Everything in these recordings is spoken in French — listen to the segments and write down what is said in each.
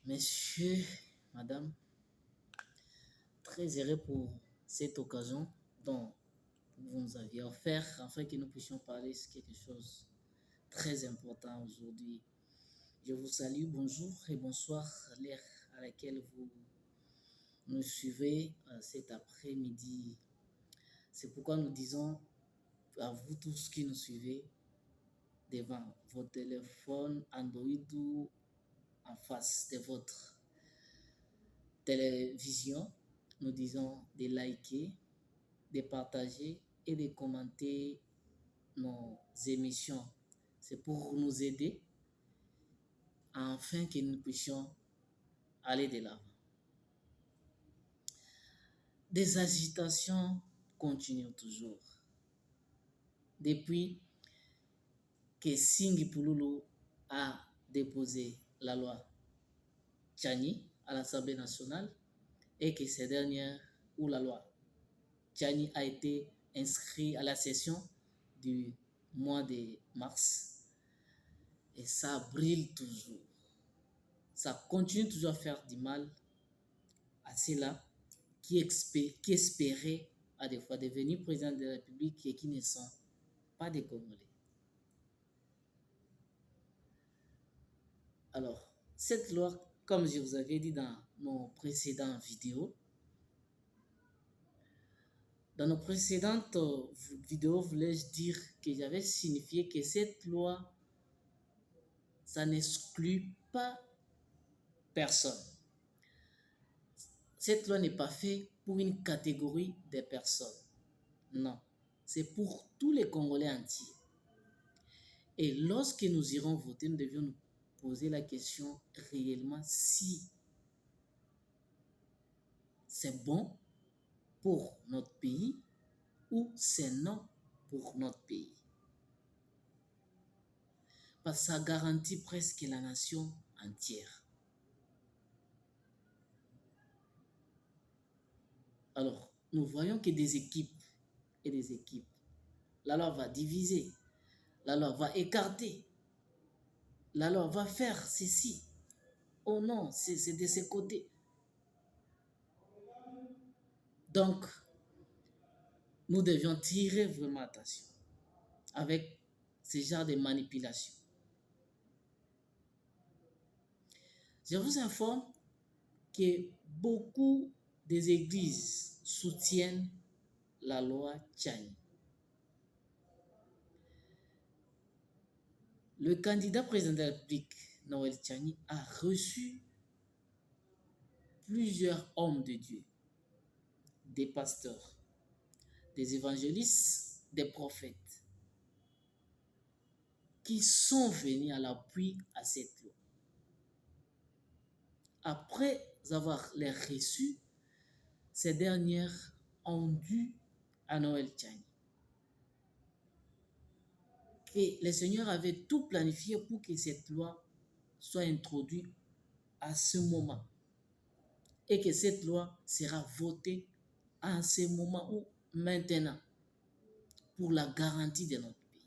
Messieurs, madame, très heureux pour cette occasion dont vous nous aviez offert afin que nous puissions parler de quelque chose de très important aujourd'hui. Je vous salue, bonjour et bonsoir à l'heure à laquelle vous nous suivez cet après-midi. C'est pourquoi nous disons à vous tous qui nous suivez devant votre téléphone Android ou en face de votre télévision, nous disons de liker, de partager et de commenter nos émissions. C'est pour nous aider afin que nous puissions aller de l'avant. Des agitations continuent toujours. Depuis que Singhi Pululu a déposé la loi Tchani à l'Assemblée nationale et que ces dernières, où la loi Tchani a été inscrite à la session du mois de mars, et ça brille toujours. Ça continue toujours à faire du mal à ceux-là qui espéraient à des fois devenir président de la République et qui ne sont pas des Congolais. Alors, cette loi, comme je vous avais dit dans nos précédentes vidéos, voulais-je dire que j'avais signifié que cette loi, ça n'exclut pas personne. Cette loi n'est pas faite pour une catégorie de personnes. Non, c'est pour tous les Congolais entiers. Et lorsque nous irons voter, nous devions nous poser la question réellement si c'est bon pour notre pays ou c'est non pour notre pays. Parce que ça garantit presque la nation entière. Alors, nous voyons que des équipes et des équipes, la loi va diviser, la loi va écarter, la loi va faire ceci. Oh non, c'est de ce côté. Donc, nous devions tirer vraiment attention avec ce genre de manipulation. Je vous informe que beaucoup des églises soutiennent la loi Tchani. Le candidat président de la République, Noël Tchani, a reçu plusieurs hommes de Dieu, des pasteurs, des évangélistes, des prophètes, qui sont venus à l'appui à cette loi. Après avoir les reçus, ces dernières ont dû à Noël Tchani. Et le Seigneur avait tout planifié pour que cette loi soit introduite à ce moment. Et que cette loi sera votée à ce moment ou maintenant pour la garantie de notre pays.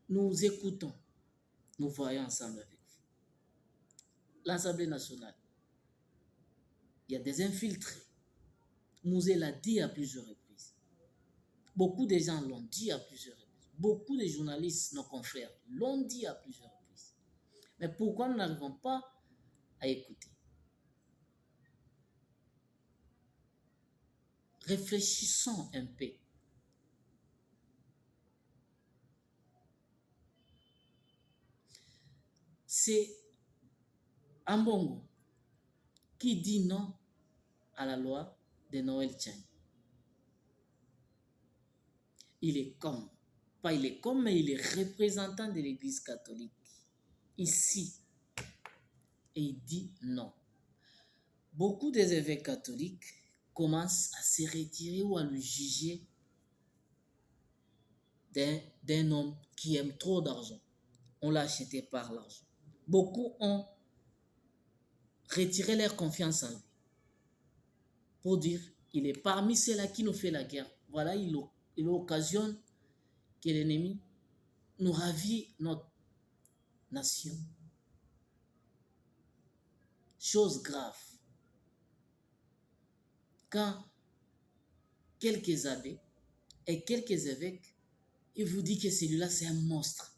Nous écoutons, nous voyons ensemble avec vous. L'Assemblée nationale, il y a des infiltrés. Mouzé l'a dit à plusieurs reprises. Beaucoup de gens l'ont dit à plusieurs reprises. Beaucoup de journalistes, nos confrères, l'ont dit à plusieurs reprises. Mais pourquoi nous n'arrivons pas à écouter? Réfléchissons un peu. C'est Ambongo qui dit non à la loi de Noël Tchani. Il est mais il est représentant de l'Église catholique ici. Et il dit non. Beaucoup des évêques catholiques commencent à se retirer ou à le juger d'un homme qui aime trop d'argent. On l'a acheté par l'argent. Beaucoup ont retiré leur confiance en lui pour dire il est parmi ceux-là qui nous fait la guerre. Voilà, il occasionne que l'ennemi nous ravit notre nation. chose grave. Quand quelques abbés et quelques évêques, ils vous disent que celui-là, c'est un monstre.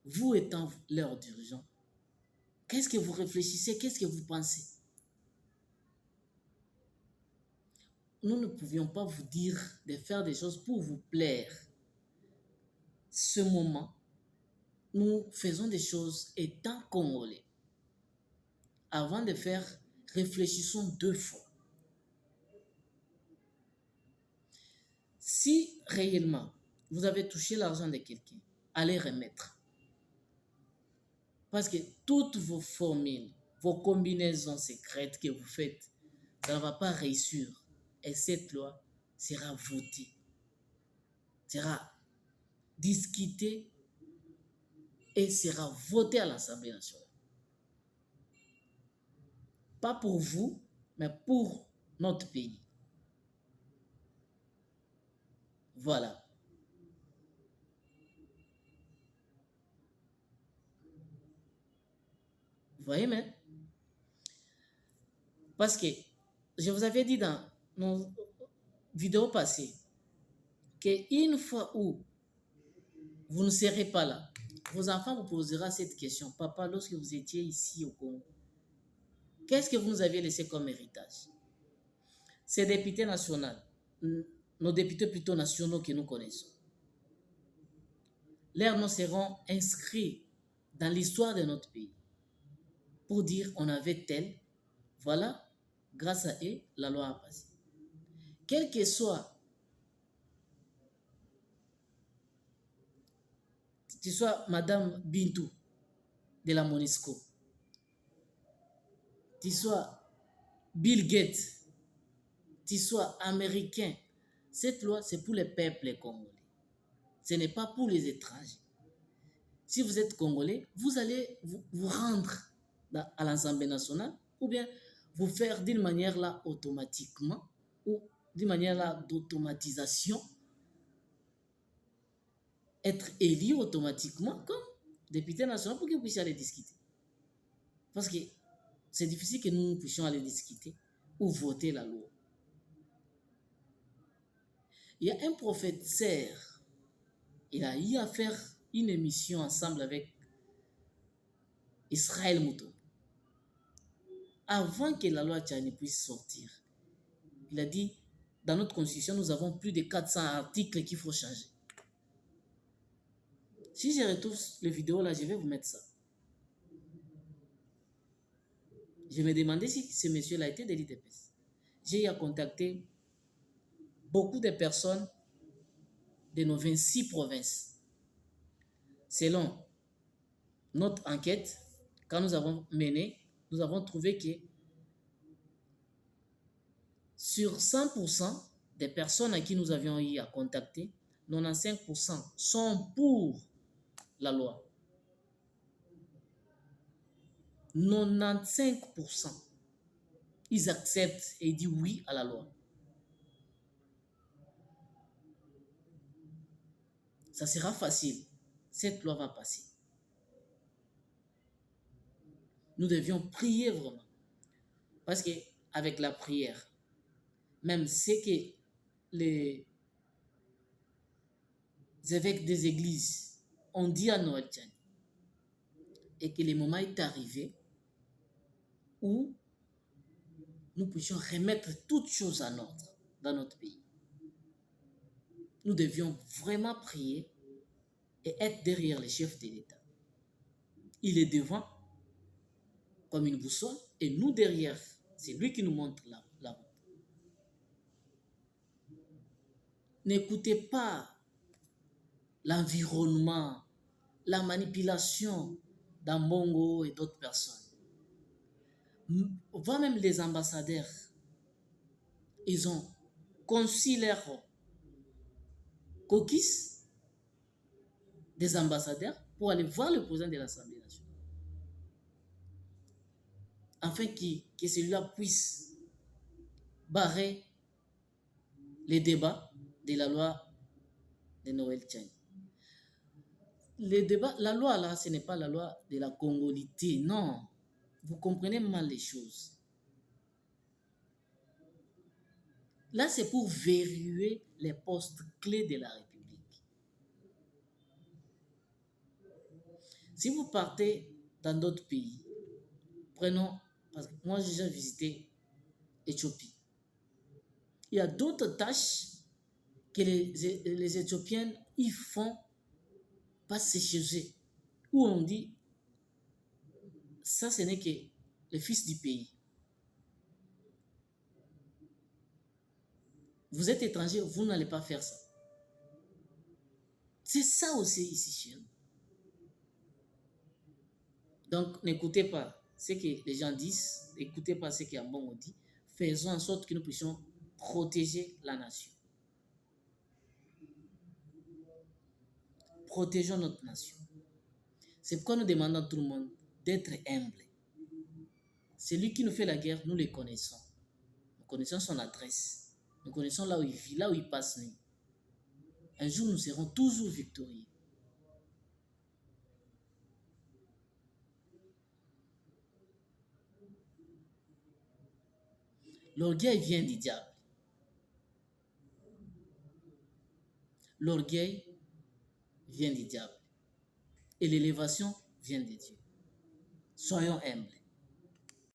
Vous étant leur dirigeant, qu'est-ce que vous réfléchissez? Qu'est-ce que vous pensez? Nous ne pouvions pas vous dire de faire des choses pour vous plaire. Ce moment, nous faisons des choses étant Congolais. Avant de faire, réfléchissons 2 fois. Si réellement vous avez touché l'argent de quelqu'un, allez remettre. Parce que toutes vos formules, vos combinaisons secrètes que vous faites, ça ne va pas réussir. Et cette loi sera votée, sera discutée et sera votée à l'Assemblée nationale. Pas pour vous, mais pour notre pays. Voilà. Vous voyez, mais parce que je vous avais dit dans nos vidéos passées qu'une fois où vous ne serez pas là, vos enfants vous poseront cette question. Papa, lorsque vous étiez ici au Congo, qu'est-ce que vous nous aviez laissé comme héritage? Ces députés nationaux, nos députés plutôt nationaux que nous connaissons, leurs noms seront inscrits dans l'histoire de notre pays pour dire on avait tel, voilà, grâce à eux, la loi a passé. Quel que soit, tu sois Madame Bintou de la MONUSCO, tu sois Bill Gates, tu sois américain, cette loi, c'est pour les peuples congolais. Ce n'est pas pour les étrangers. Si vous êtes congolais, vous allez vous rendre à l'Assemblée nationale ou bien vous faire d'une manière là automatiquement ou d'une manière là d'automatisation, être élu automatiquement comme député national pour que vous puissiez aller discuter. Parce que c'est difficile que nous puissions aller discuter ou voter la loi. Il y a un professeur, il a eu à faire une émission ensemble avec Israël Mouton. Avant que la loi Tchani puisse sortir, il a dit, dans notre constitution, nous avons plus de 400 articles qu'il faut changer. Si je retrouve les vidéos là, je vais vous mettre ça. Je me demandais si ce monsieur-là était de l'IDPS. J'ai eu à contacter beaucoup de personnes de nos 26 provinces. Selon notre enquête, quand nous avons mené, nous avons trouvé que sur 100% des personnes à qui nous avions eu à contacter, 95% sont pour la loi. 95%, ils acceptent et disent oui à la loi. Ça sera facile. Cette loi va passer. Nous devions prier vraiment. Parce qu'avec la prière, même ce que les évêques des églises ont dit à Noël Tchani, et que le moment est arrivé où nous puissions remettre toutes choses en ordre dans notre pays. Nous devions vraiment prier et être derrière les chefs de l'État. Il est devant comme une boussole et nous derrière. C'est lui qui nous montre la route. N'écoutez pas l'environnement, la manipulation d'Ambongo et d'autres personnes. Voire même les ambassadeurs, ils ont conçu leur coquille des ambassadeurs pour aller voir le président de l'Assemblée nationale. Afin que celui-là puisse barrer les débats de la loi de Noël Tchani. Le débat, la loi là, ce n'est pas la loi de la congolité, non. Vous comprenez mal les choses. Là, c'est pour verrouiller les postes clés de la République. Si vous partez dans d'autres pays, prenons, parce que moi j'ai déjà visité l'Éthiopie. Il y a d'autres tâches que les Éthiopiens y font passer chez eux. Où on dit, ça ce n'est que le fils du pays. Vous êtes étranger, vous n'allez pas faire ça. C'est ça aussi ici chez nous. Donc, n'écoutez pas ce que les gens disent, n'écoutez pas ce qu'Ambongo dit. Faisons en sorte que nous puissions protéger la nation. Protégeons notre nation. C'est pourquoi nous demandons à tout le monde d'être humble. Celui qui nous fait la guerre, nous le connaissons. Nous connaissons son adresse. Nous connaissons là où il vit, là où il passe nuit. Un jour, nous serons toujours victorieux. L'orgueil vient du diable. L'orgueil vient du diable. Et l'élévation vient de Dieu. Soyons humbles.